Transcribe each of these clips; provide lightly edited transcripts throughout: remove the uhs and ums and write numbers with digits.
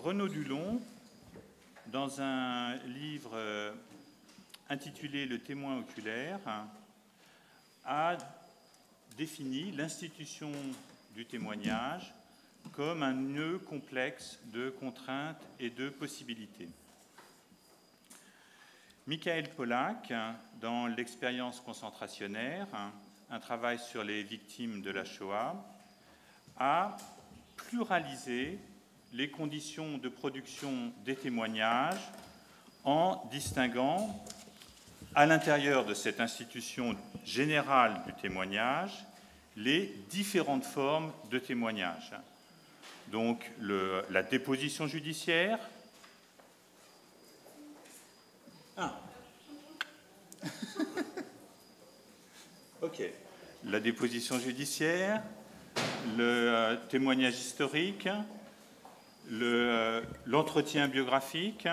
Renaud Dulon, dans un livre intitulé « Le témoin oculaire », a défini l'institution du témoignage comme un nœud complexe de contraintes et de possibilités. Michael Pollack, dans l'expérience concentrationnaire, un travail sur les victimes de la Shoah, a pluralisé les conditions de production des témoignages en distinguant, à l'intérieur de cette institution générale du témoignage, les différentes formes de témoignage. Donc, la déposition judiciaire. OK. La déposition judiciaire, le témoignage historique, l'entretien biographique,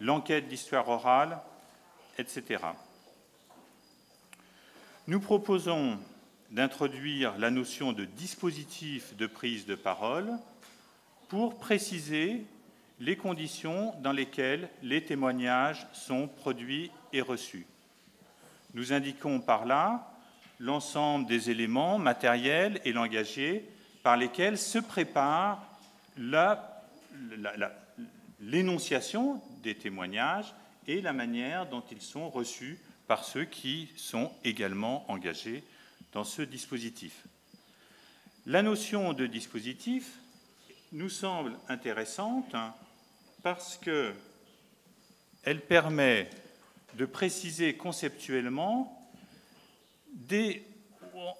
l'enquête d'histoire orale, etc. Nous proposons d'introduire la notion de dispositif de prise de parole pour préciser les conditions dans lesquelles les témoignages sont produits et reçus. Nous indiquons par là l'ensemble des éléments matériels et langagiers par lesquels se prépare l'énonciation des témoignages et la manière dont ils sont reçus par ceux qui sont également engagés dans ce dispositif. La notion de dispositif nous semble intéressante parce qu'elle permet de préciser conceptuellement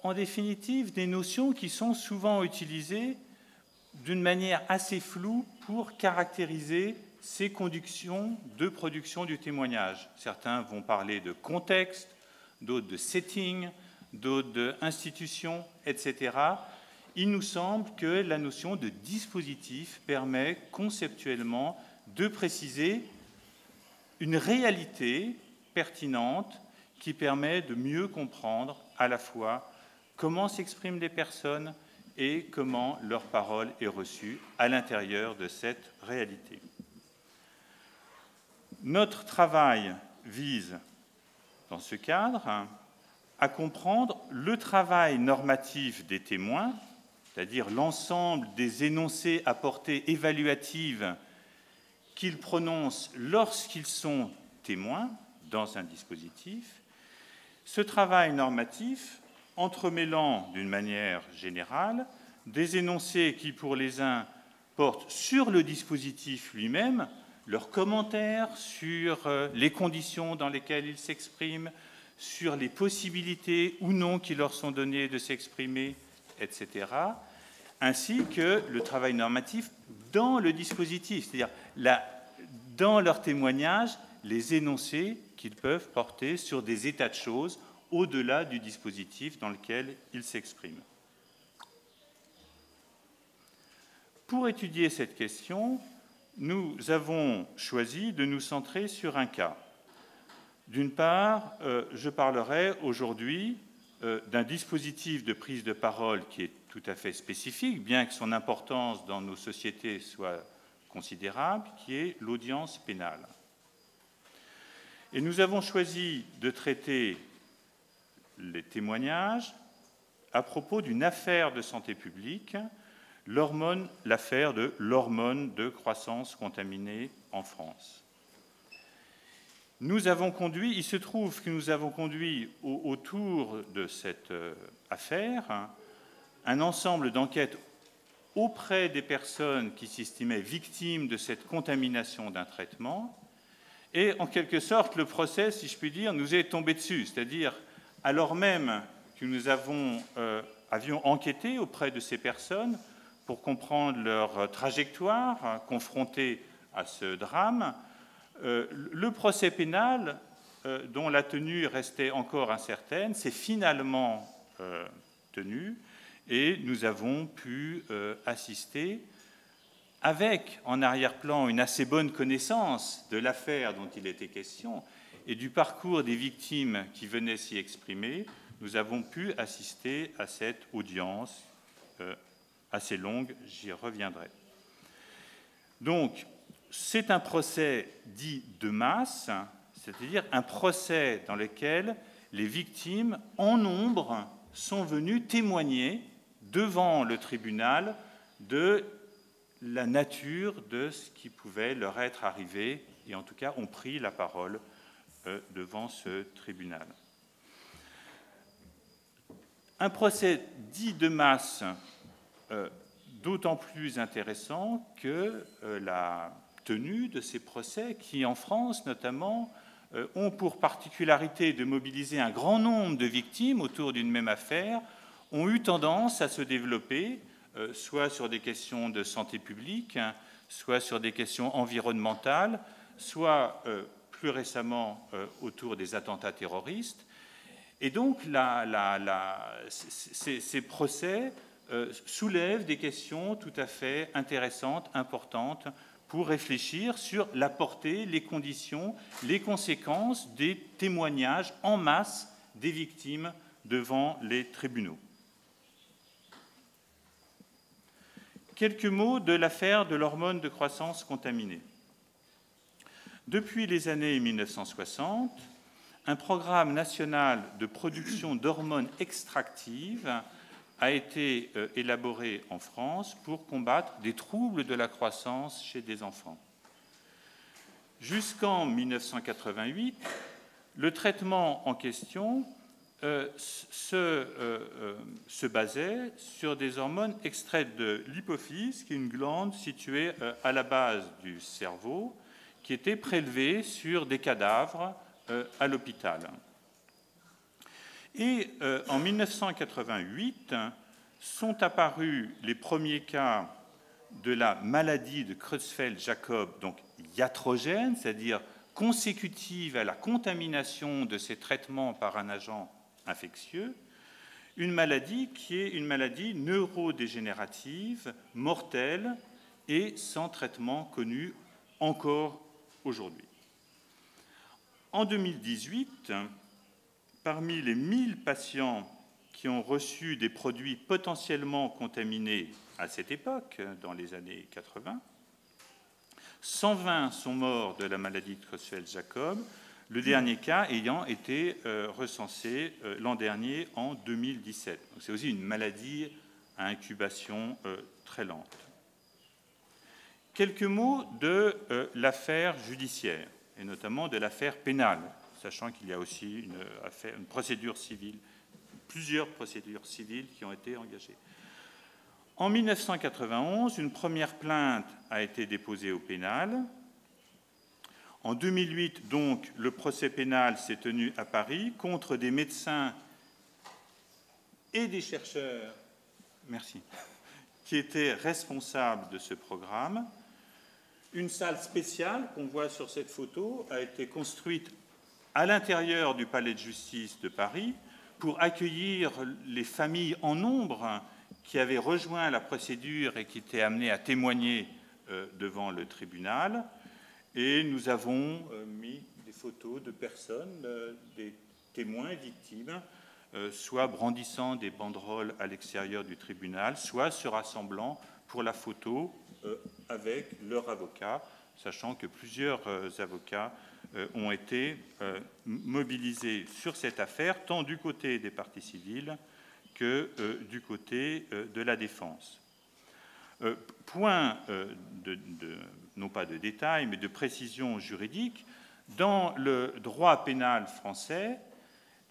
en définitive des notions qui sont souvent utilisées d'une manière assez floue pour caractériser ces conditions de production du témoignage. Certains vont parler de contexte, d'autres de setting, d'autres d'institution, etc. Il nous semble que la notion de dispositif permet conceptuellement de préciser une réalité pertinente qui permet de mieux comprendre à la fois comment s'expriment les personnes et comment leur parole est reçue à l'intérieur de cette réalité. Notre travail vise, dans ce cadre, à comprendre le travail normatif des témoins, c'est-à-dire l'ensemble des énoncés à portée évaluative qu'ils prononcent lorsqu'ils sont témoins dans un dispositif. Ce travail normatif entremêlant d'une manière générale des énoncés qui, pour les uns, portent sur le dispositif lui-même, leurs commentaires sur les conditions dans lesquelles ils s'expriment, sur les possibilités ou non qui leur sont données de s'exprimer, etc., ainsi que le travail normatif dans le dispositif, c'est-à-dire dans leur témoignage, les énoncés qu'ils peuvent porter sur des états de choses au-delà du dispositif dans lequel ils s'expriment. Pour étudier cette question, nous avons choisi de nous centrer sur un cas. D'une part, je parlerai aujourd'hui d'un dispositif de prise de parole qui est tout à fait spécifique, bien que son importance dans nos sociétés soit considérable, qui est l'audience pénale. Et nous avons choisi de traiter les témoignages à propos d'une affaire de santé publique, l'affaire de l'hormone de croissance contaminée en France. Il se trouve que nous avons conduit autour de cette affaire un ensemble d'enquêtes auprès des personnes qui s'estimaient victimes de cette contamination d'un traitement. Et en quelque sorte, le procès, si je puis dire, nous est tombé dessus. C'est-à-dire, alors même que nous avions enquêté auprès de ces personnes pour comprendre leur trajectoire confrontée à ce drame, le procès pénal, dont la tenue restait encore incertaine, s'est finalement tenu et nous avons pu assister, avec en arrière-plan une assez bonne connaissance de l'affaire dont il était question et du parcours des victimes qui venaient s'y exprimer, nous avons pu assister à cette audience assez longue, j'y reviendrai. Donc, c'est un procès dit de masse, c'est-à-dire un procès dans lequel les victimes, en nombre, sont venues témoigner devant le tribunal de la nature de ce qui pouvait leur être arrivé, et en tout cas ont pris la parole devant ce tribunal. Un procès dit de masse d'autant plus intéressant que la tenue de ces procès, qui en France notamment ont pour particularité de mobiliser un grand nombre de victimes autour d'une même affaire, ont eu tendance à se développer soit sur des questions de santé publique, soit sur des questions environnementales, soit plus récemment autour des attentats terroristes. Et donc ces procès soulèvent des questions tout à fait intéressantes, importantes, pour réfléchir sur la portée, les conditions, les conséquences des témoignages en masse des victimes devant les tribunaux. Quelques mots de l'affaire de l'hormone de croissance contaminée. Depuis les années 1960, un programme national de production d'hormones extractives a été élaboré en France pour combattre des troubles de la croissance chez des enfants. Jusqu'en 1988, le traitement en question se basait sur des hormones extraites de l'hypophyse, qui est une glande située à la base du cerveau, qui était prélevée sur des cadavres à l'hôpital. Et en 1988 sont apparus les premiers cas de la maladie de Creutzfeldt-Jakob, donc iatrogène, c'est-à-dire consécutive à la contamination de ces traitements par un agent infectieux, une maladie qui est une maladie neurodégénérative, mortelle et sans traitement connu encore aujourd'hui. En 2018, parmi les 1000 patients qui ont reçu des produits potentiellement contaminés à cette époque, dans les années 80, 120 sont morts de la maladie de Creutzfeldt-Jakob, le dernier cas ayant été recensé l'an dernier en 2017. C'est aussi une maladie à incubation très lente. Quelques mots de l'affaire judiciaire, et notamment de l'affaire pénale, sachant qu'il y a aussi une procédure civile, plusieurs procédures civiles qui ont été engagées. En 1991, une première plainte a été déposée au pénal. En 2008, donc, le procès pénal s'est tenu à Paris contre des médecins et des chercheurs, qui étaient responsables de ce programme. Une salle spéciale qu'on voit sur cette photo a été construite à l'intérieur du palais de justice de Paris pour accueillir les familles en nombre qui avaient rejoint la procédure et qui étaient amenées à témoigner devant le tribunal. Et nous avons mis des photos de personnes, des témoins et victimes, soit brandissant des banderoles à l'extérieur du tribunal, soit se rassemblant pour la photo avec leur avocat, sachant que plusieurs avocats ont été mobilisés sur cette affaire, tant du côté des parties civiles que du côté de la défense. Point non pas de détail, mais de précision juridique, dans le droit pénal français,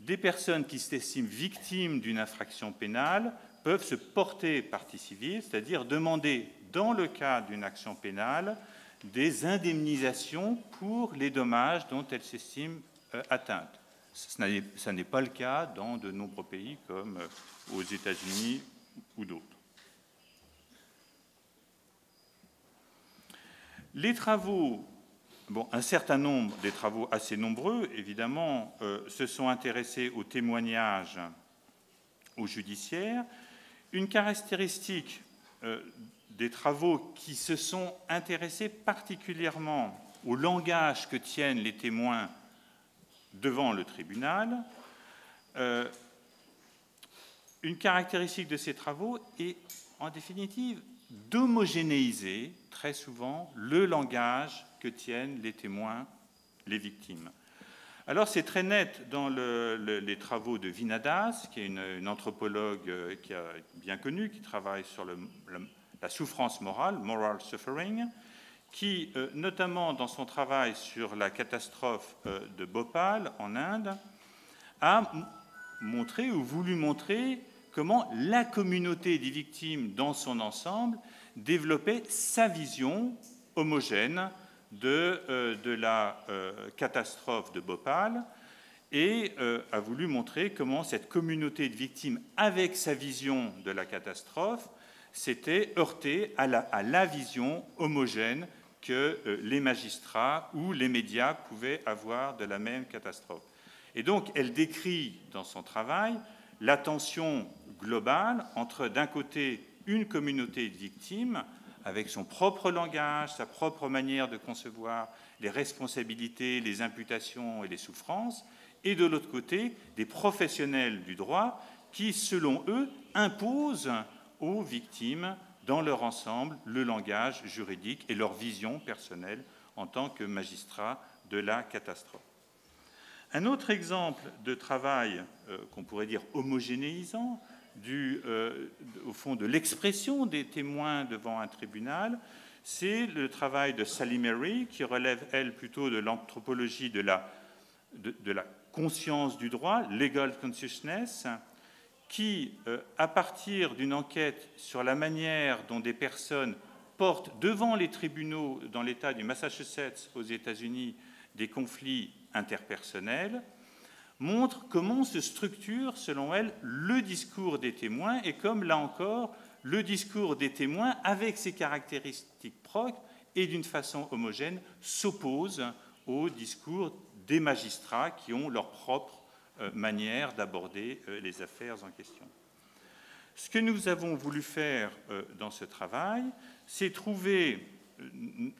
des personnes qui s'estiment victimes d'une infraction pénale peuvent se porter partie civile, c'est-à-dire demander, dans le cas d'une action pénale, des indemnisations pour les dommages dont elles s'estiment atteintes. Ce n'est pas le cas dans de nombreux pays comme aux États-Unis ou d'autres. Les travaux, un certain nombre des travaux assez nombreux, évidemment, se sont intéressés aux témoignages au judiciaire. Une caractéristique des travaux qui se sont intéressés particulièrement au langage que tiennent les témoins devant le tribunal, une caractéristique de ces travaux est, en définitive, d'homogénéiser très souvent le langage que tiennent les témoins, les victimes. Alors c'est très net dans les travaux de Vinadas, qui est une anthropologue qui a bien connue, qui travaille sur la souffrance morale, moral suffering, qui, notamment dans son travail sur la catastrophe de Bhopal en Inde, a montré ou voulu montrer comment la communauté des victimes dans son ensemble développait sa vision homogène de la catastrophe de Bhopal et a voulu montrer comment cette communauté de victimes, avec sa vision de la catastrophe, s'était heurtée à la vision homogène que les magistrats ou les médias pouvaient avoir de la même catastrophe. Et donc, elle décrit dans son travail la tension globale entre, d'un côté, une communauté de victimes, avec son propre langage, sa propre manière de concevoir les responsabilités, les imputations et les souffrances, et de l'autre côté, des professionnels du droit qui, selon eux, imposent aux victimes, dans leur ensemble, le langage juridique et leur vision personnelle en tant que magistrats de la catastrophe. Un autre exemple de travail qu'on pourrait dire homogénéisant, au fond de l'expression des témoins devant un tribunal, c'est le travail de Sally Mary, qui relève, elle, plutôt de l'anthropologie de la conscience du droit, legal consciousness, qui, à partir d'une enquête sur la manière dont des personnes portent devant les tribunaux dans l'État du Massachusetts aux États-Unis des conflits interpersonnels, montre comment se structure, selon elle, le discours des témoins et comme, là encore, le discours des témoins, avec ses caractéristiques propres et d'une façon homogène, s'oppose au discours des magistrats qui ont leur propre manière d'aborder les affaires en question. Ce que nous avons voulu faire dans ce travail, c'est trouver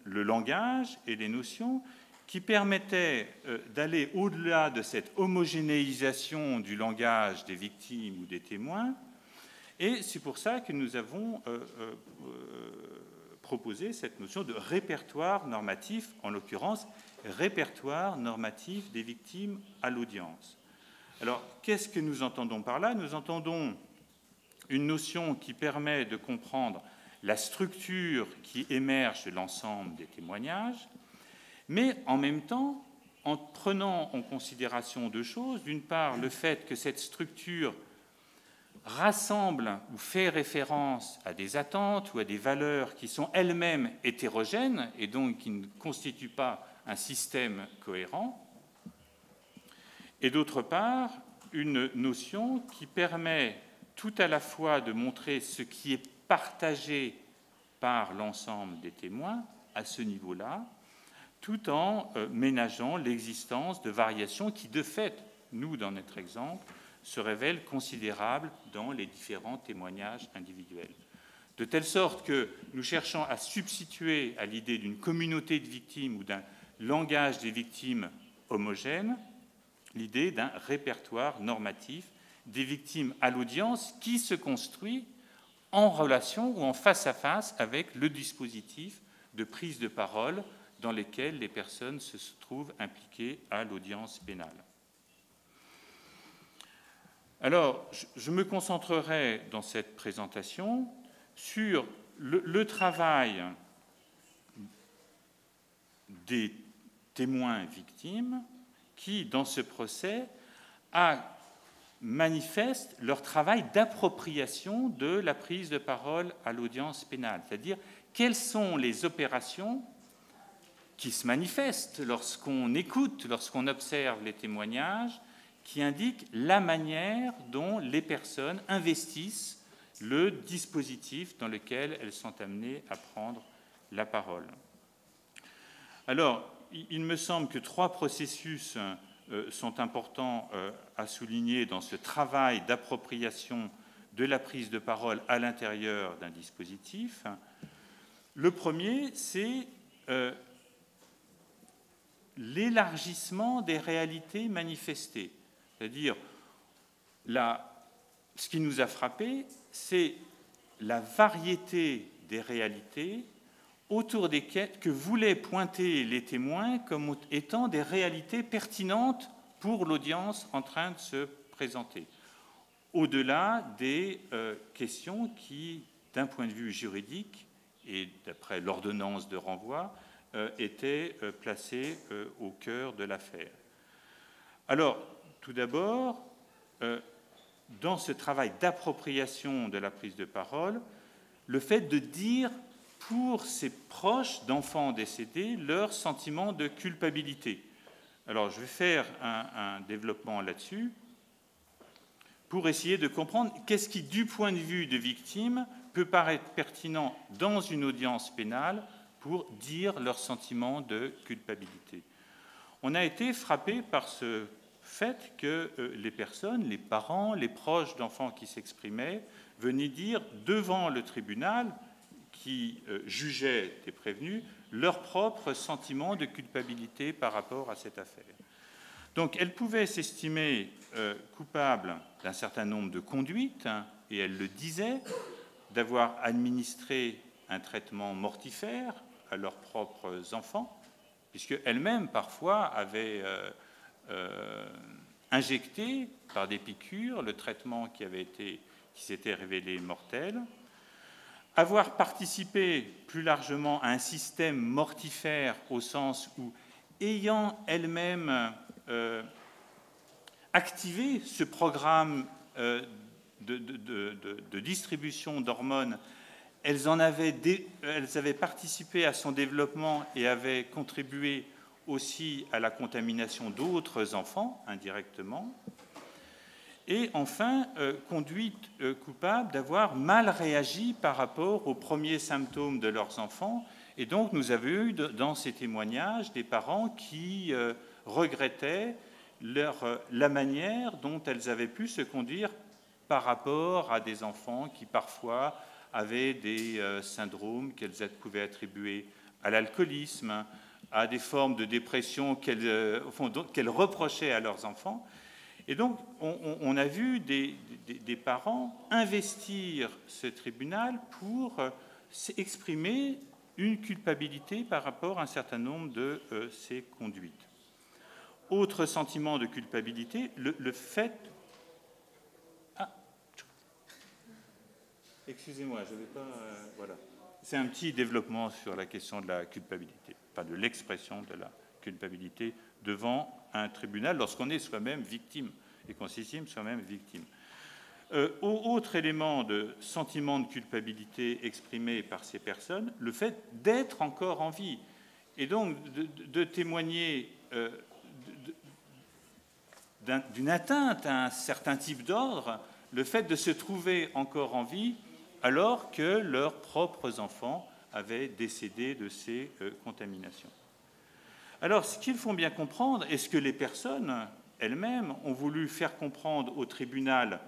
le langage et les notions qui permettaient d'aller au-delà de cette homogénéisation du langage des victimes ou des témoins, et c'est pour ça que nous avons proposé cette notion de répertoire normatif, en l'occurrence répertoire normatif des victimes à l'audience. Alors, qu'est-ce que nous entendons par là? Nous entendons une notion qui permet de comprendre la structure qui émerge de l'ensemble des témoignages, mais en même temps, en prenant en considération deux choses. D'une part, le fait que cette structure rassemble ou fait référence à des attentes ou à des valeurs qui sont elles-mêmes hétérogènes et donc qui ne constituent pas un système cohérent, et d'autre part, une notion qui permet tout à la fois de montrer ce qui est partagé par l'ensemble des témoins à ce niveau-là, tout en ménageant l'existence de variations qui, de fait, nous, dans notre exemple, se révèlent considérables dans les différents témoignages individuels. De telle sorte que nous cherchons à substituer à l'idée d'une communauté de victimes ou d'un langage des victimes homogène, l'idée d'un répertoire normatif des victimes à l'audience qui se construit en relation ou en face-à-face avec le dispositif de prise de parole dans lesquels les personnes se trouvent impliquées à l'audience pénale. Alors, je me concentrerai dans cette présentation sur le travail des témoins victimes qui, dans ce procès, manifestent leur travail d'appropriation de la prise de parole à l'audience pénale, c'est-à-dire quelles sont les opérations qui se manifestent lorsqu'on écoute, lorsqu'on observe les témoignages, qui indiquent la manière dont les personnes investissent le dispositif dans lequel elles sont amenées à prendre la parole. Alors, il me semble que trois processus sont importants à souligner dans ce travail d'appropriation de la prise de parole à l'intérieur d'un dispositif. Le premier, c'est l'élargissement des réalités manifestées. C'est-à-dire, ce qui nous a frappé, c'est la variété des réalités autour desquelles que voulaient pointer les témoins comme étant des réalités pertinentes pour l'audience en train de se présenter, au-delà des questions qui, d'un point de vue juridique et d'après l'ordonnance de renvoi, étaient placées au cœur de l'affaire. Alors, tout d'abord, dans ce travail d'appropriation de la prise de parole, le fait de dire pour ces proches d'enfants décédés leur sentiment de culpabilité. Alors, je vais faire un développement là-dessus pour essayer de comprendre qu'est-ce qui, du point de vue de victime, peut paraître pertinent dans une audience pénale pour dire leur sentiment de culpabilité. On a été frappé par ce fait que les personnes, les parents, les proches d'enfants qui s'exprimaient, venaient dire devant le tribunal qui jugeait des prévenus leur propre sentiment de culpabilité par rapport à cette affaire. Donc, elles pouvaient s'estimer coupables d'un certain nombre de conduites, et elles le disaient, d'avoir administré un traitement mortifère à leurs propres enfants, puisqu'elles-mêmes, parfois, avaient injecté par des piqûres le traitement qui s'était révélé mortel, avoir participé plus largement à un système mortifère au sens où, ayant elles-mêmes activé ce programme de distribution d'hormones, elles avaient participé à son développement et avaient contribué aussi à la contamination d'autres enfants indirectement. Et enfin, conduite coupable d'avoir mal réagi par rapport aux premiers symptômes de leurs enfants. Et donc, nous avons eu dans ces témoignages des parents qui regrettaient la manière dont elles avaient pu se conduire par rapport à des enfants qui parfois avaient des syndromes qu'elles pouvaient attribuer à l'alcoolisme, à des formes de dépression qu'elles reprochaient à leurs enfants. Et donc, on a vu des parents investir ce tribunal pour exprimer une culpabilité par rapport à un certain nombre de ces conduites. Autre sentiment de culpabilité, le fait... Ah, excusez-moi, je ne vais pas... voilà. C'est un petit développement sur la question de la culpabilité, enfin de l'expression de la culpabilité devant un tribunal lorsqu'on est soi-même victime et qu'on s'estime soi-même victime. Autre élément de sentiment de culpabilité exprimé par ces personnes, le fait d'être encore en vie et donc de témoigner d'une atteinte à un certain type d'ordre, le fait de se trouver encore en vie alors que leurs propres enfants avaient décédé de ces contaminations. Alors, ce qu'il faut bien comprendre, est ce que les personnes elles-mêmes ont voulu faire comprendre au tribunal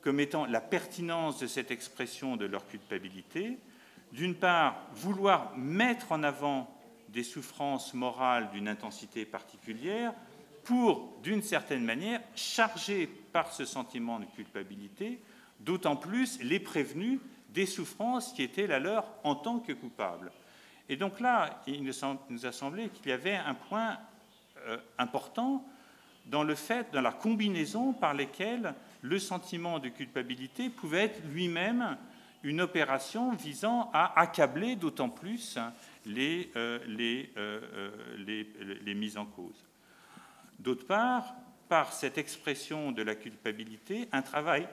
comme étant la pertinence de cette expression de leur culpabilité, d'une part, vouloir mettre en avant des souffrances morales d'une intensité particulière pour, d'une certaine manière, charger par ce sentiment de culpabilité, d'autant plus les prévenus des souffrances qui étaient la leur en tant que coupables. Et donc là, il nous a semblé qu'il y avait un point important dans la combinaison par laquelle le sentiment de culpabilité pouvait être lui-même une opération visant à accabler d'autant plus les mises en cause. D'autre part, par cette expression de la culpabilité, un travail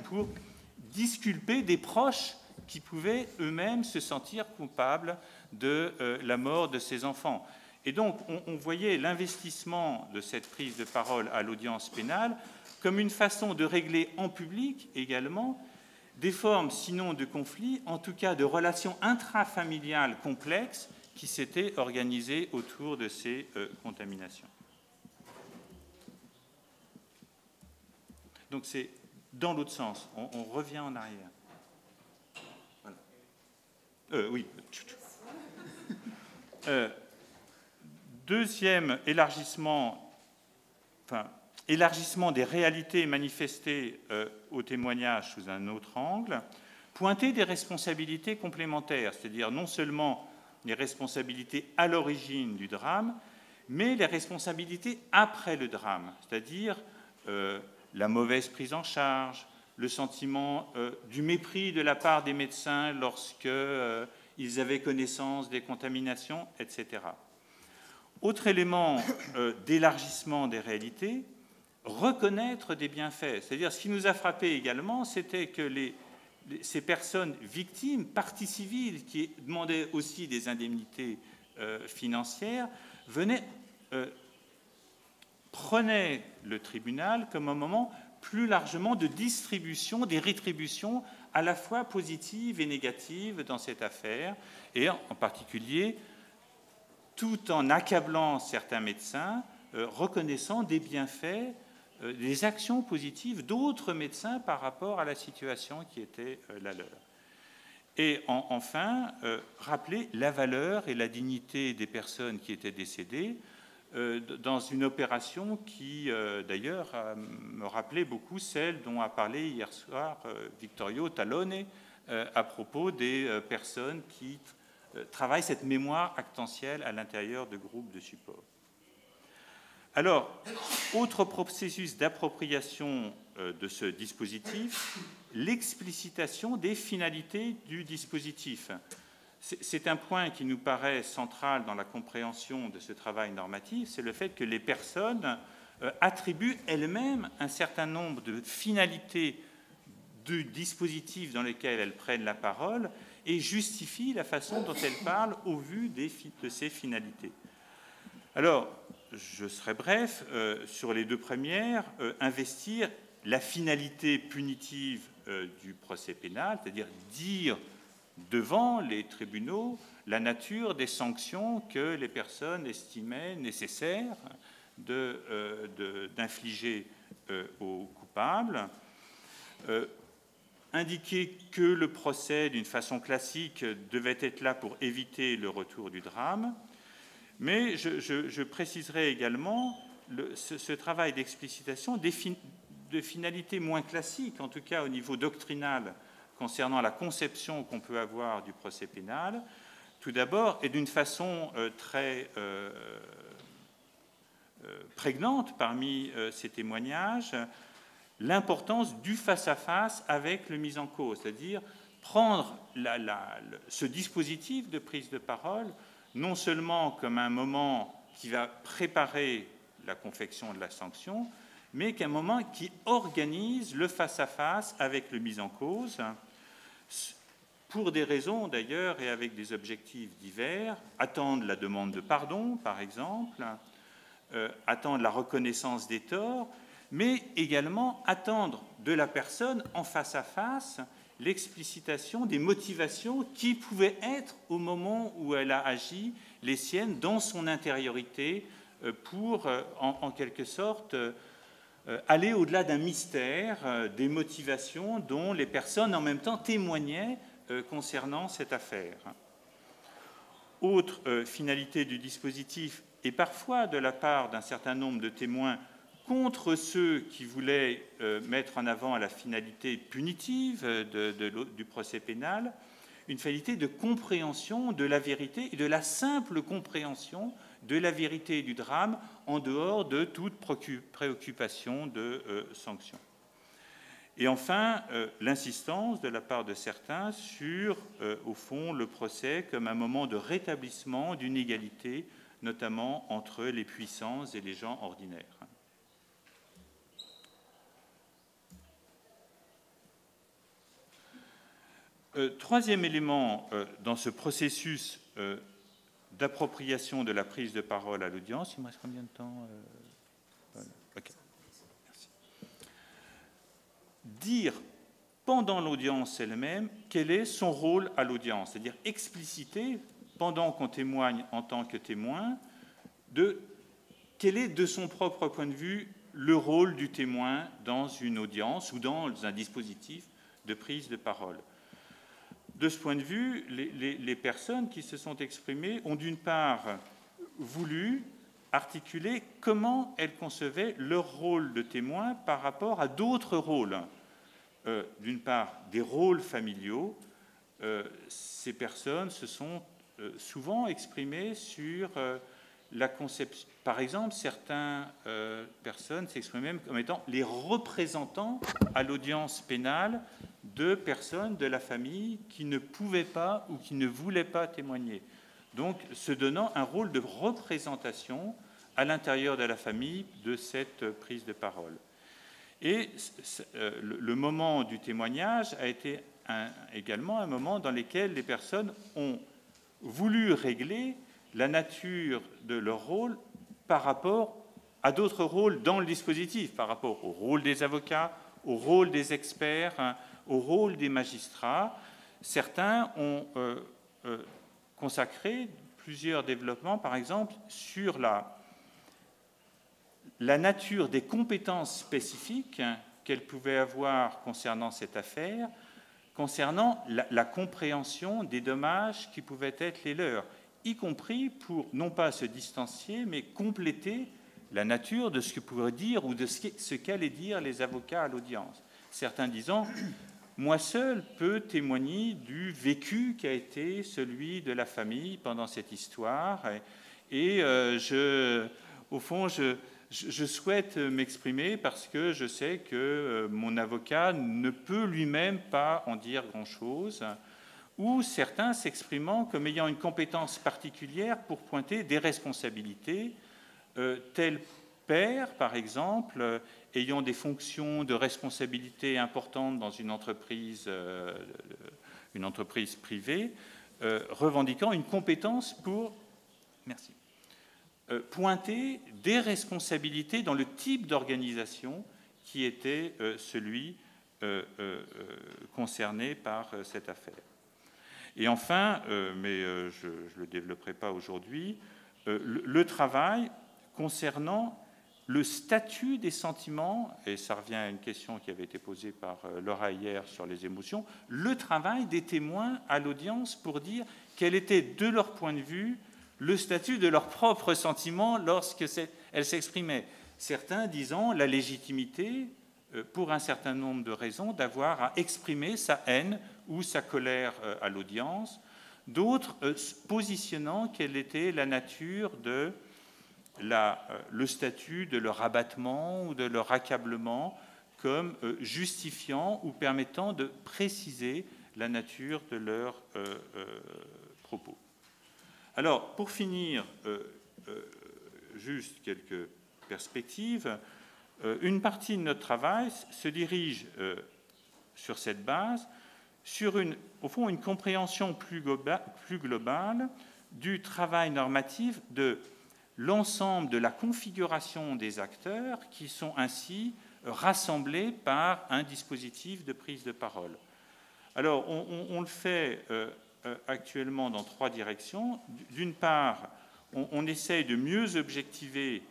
pour disculper des proches qui pouvaient eux-mêmes se sentir coupables de la mort de ces enfants. Et donc, on voyait l'investissement de cette prise de parole à l'audience pénale comme une façon de régler en public également des formes, sinon de conflits, en tout cas de relations intrafamiliales complexes qui s'étaient organisées autour de ces contaminations. Donc c'est dans l'autre sens, on revient en arrière. Voilà. Oui. Deuxième élargissement des réalités manifestées au témoignage sous un autre angle, pointer des responsabilités complémentaires, c'est-à-dire non seulement les responsabilités à l'origine du drame, mais les responsabilités après le drame, c'est-à-dire la mauvaise prise en charge, le sentiment du mépris de la part des médecins lorsqu'ils avaient connaissance des contaminations, etc. Autre élément d'élargissement des réalités, reconnaître des bienfaits. C'est-à-dire, ce qui nous a frappé également, c'était que ces personnes victimes, parties civiles, qui demandaient aussi des indemnités financières, prenaient le tribunal comme un moment plus largement de distribution des rétributions à la fois positives et négatives dans cette affaire, et en particulier tout en accablant certains médecins, reconnaissant des bienfaits, des actions positives d'autres médecins par rapport à la situation qui était la leur. Et enfin, rappeler la valeur et la dignité des personnes qui étaient décédées dans une opération qui, d'ailleurs, me rappelait beaucoup celle dont a parlé hier soir Vittorio Talone à propos des personnes qui travaillent cette mémoire actentielle à l'intérieur de groupes de support. Alors, autre processus d'appropriation de ce dispositif, l'explicitation des finalités du dispositif. C'est un point qui nous paraît central dans la compréhension de ce travail normatif, c'est le fait que les personnes attribuent elles-mêmes un certain nombre de finalités du dispositif dans lesquelles elles prennent la parole et justifient la façon dont elles parlent au vu de ces finalités. Alors, je serai bref, sur les deux premières, investir la finalité punitive du procès pénal, c'est-à-dire dire devant les tribunaux la nature des sanctions que les personnes estimaient nécessaires d'infliger aux coupables, indiquer que le procès, d'une façon classique, devait être là pour éviter le retour du drame, mais je préciserai également ce travail d'explicitation de finalités moins classiques, en tout cas au niveau doctrinal, concernant la conception qu'on peut avoir du procès pénal, tout d'abord, et d'une façon très prégnante parmi ces témoignages, l'importance du face-à-face avec le mis en cause, c'est-à-dire prendre ce dispositif de prise de parole non seulement comme un moment qui va préparer la confection de la sanction, mais qu'un moment qui organise le face-à-face avec le mis en cause, pour des raisons d'ailleurs et avec des objectifs divers, attendre la demande de pardon, par exemple, attendre la reconnaissance des torts, mais également attendre de la personne en face-à-face l'explicitation des motivations qui pouvaient être, au moment où elle a agi, les siennes dans son intériorité pour, en quelque sorte, aller au-delà d'un mystère, des motivations dont les personnes en même temps témoignaient concernant cette affaire. Autre finalité du dispositif, et parfois de la part d'un certain nombre de témoins contre ceux qui voulaient mettre en avant la finalité punitive du procès pénal, une finalité de compréhension de la vérité et de la simple compréhension de la vérité du drame en dehors de toute préoccupation de sanction. Et enfin, l'insistance de la part de certains sur, au fond, le procès comme un moment de rétablissement d'une égalité, notamment entre les puissants et les gens ordinaires. Troisième élément dans ce processus d'appropriation de la prise de parole à l'audience. Il me reste combien de temps voilà. Okay. Merci. Dire pendant l'audience elle-même quel est son rôle à l'audience, c'est-à-dire expliciter, pendant qu'on témoigne en tant que témoin, quel est de son propre point de vue le rôle du témoin dans une audience ou dans un dispositif de prise de parole. De ce point de vue, les personnes qui se sont exprimées ont d'une part voulu articuler comment elles concevaient leur rôle de témoin par rapport à d'autres rôles. d'une part, des rôles familiaux. Ces personnes se sont souvent exprimées sur la conception. Par exemple, certaines personnes s'expriment même comme étant les représentants à l'audience pénale de personnes de la famille qui ne pouvaient pas ou qui ne voulaient pas témoigner. Donc, se donnant un rôle de représentation à l'intérieur de la famille de cette prise de parole. Et le moment du témoignage a été également un moment dans lequel les personnes ont voulu régler la nature de leur rôle par rapport à d'autres rôles dans le dispositif, par rapport au rôle des avocats, au rôle des experts, au rôle des magistrats. Certains ont consacré plusieurs développements, par exemple, sur la nature des compétences spécifiques qu'elles pouvaient avoir concernant cette affaire, concernant la compréhension des dommages qui pouvaient être les leurs, y compris pour non pas se distancier, mais compléter la nature de ce que pourraient dire ou de ce qu'allaient dire les avocats à l'audience. Certains disant « Moi seul peux témoigner du vécu qui a été celui de la famille pendant cette histoire, et au fond, je souhaite m'exprimer parce que je sais que mon avocat ne peut lui-même pas en dire grand-chose », ou certains s'exprimant comme ayant une compétence particulière pour pointer des responsabilités, tel père, par exemple, ayant des fonctions de responsabilité importantes dans une entreprise privée, revendiquant une compétence pour pointer des responsabilités dans le type d'organisation qui était celui concerné par cette affaire. Et enfin, mais je ne le développerai pas aujourd'hui, le travail concernant le statut des sentiments, et ça revient à une question qui avait été posée par Laura hier sur les émotions, le travail des témoins à l'audience pour dire quel était, de leur point de vue, le statut de leurs propres sentiments lorsqu'elles s'exprimaient. Certains disant la légitimité, pour un certain nombre de raisons, d'avoir à exprimer sa haine ou sa colère à l'audience. D'autres positionnant quelle était la nature de le statut de leur abattement ou de leur accablement comme justifiant ou permettant de préciser la nature de leurs propos. Alors, pour finir, juste quelques perspectives. Une partie de notre travail se dirige sur cette base, sur au fond une compréhension plus globale du travail normatif de l'ensemble de la configuration des acteurs qui sont ainsi rassemblés par un dispositif de prise de parole. Alors, on le fait actuellement dans trois directions. D'une part, on essaye de mieux objectiver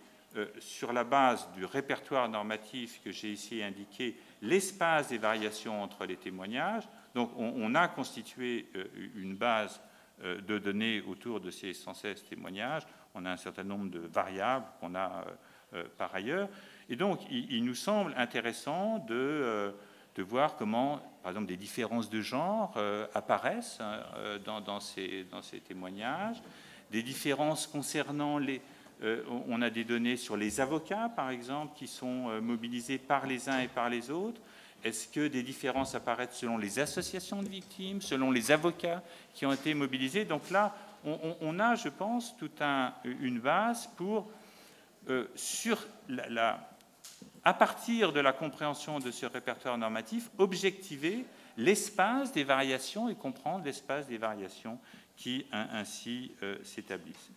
sur la base du répertoire normatif que j'ai ici indiqué, l'espace des variations entre les témoignages. Donc, on a constitué une base de données autour de ces 116 témoignages. On a un certain nombre de variables qu'on a par ailleurs. Et donc, il nous semble intéressant de voir comment, par exemple, des différences de genre apparaissent dans ces témoignages, des différences concernant on a des données sur les avocats, par exemple, qui sont mobilisés par les uns et par les autres. Est-ce que des différences apparaissent selon les associations de victimes, selon les avocats qui ont été mobilisés? Donc là, on a, je pense, toute une base pour, à partir de la compréhension de ce répertoire normatif, objectiver l'espace des variations et comprendre l'espace des variations qui ainsi s'établissent.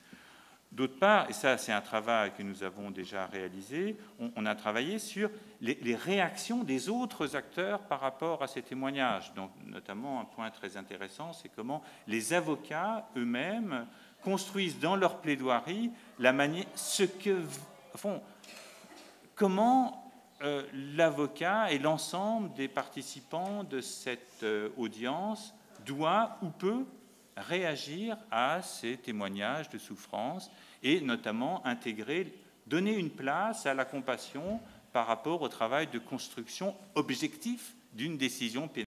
D'autre part, et ça c'est un travail que nous avons déjà réalisé, on a travaillé sur les réactions des autres acteurs par rapport à ces témoignages. Donc, notamment un point très intéressant, c'est comment les avocats eux-mêmes construisent dans leur plaidoirie comment l'avocat et l'ensemble des participants de cette audience doit ou peut réagir à ces témoignages de souffrance et notamment donner une place à la compassion par rapport au travail de construction objectif d'une décision pénale.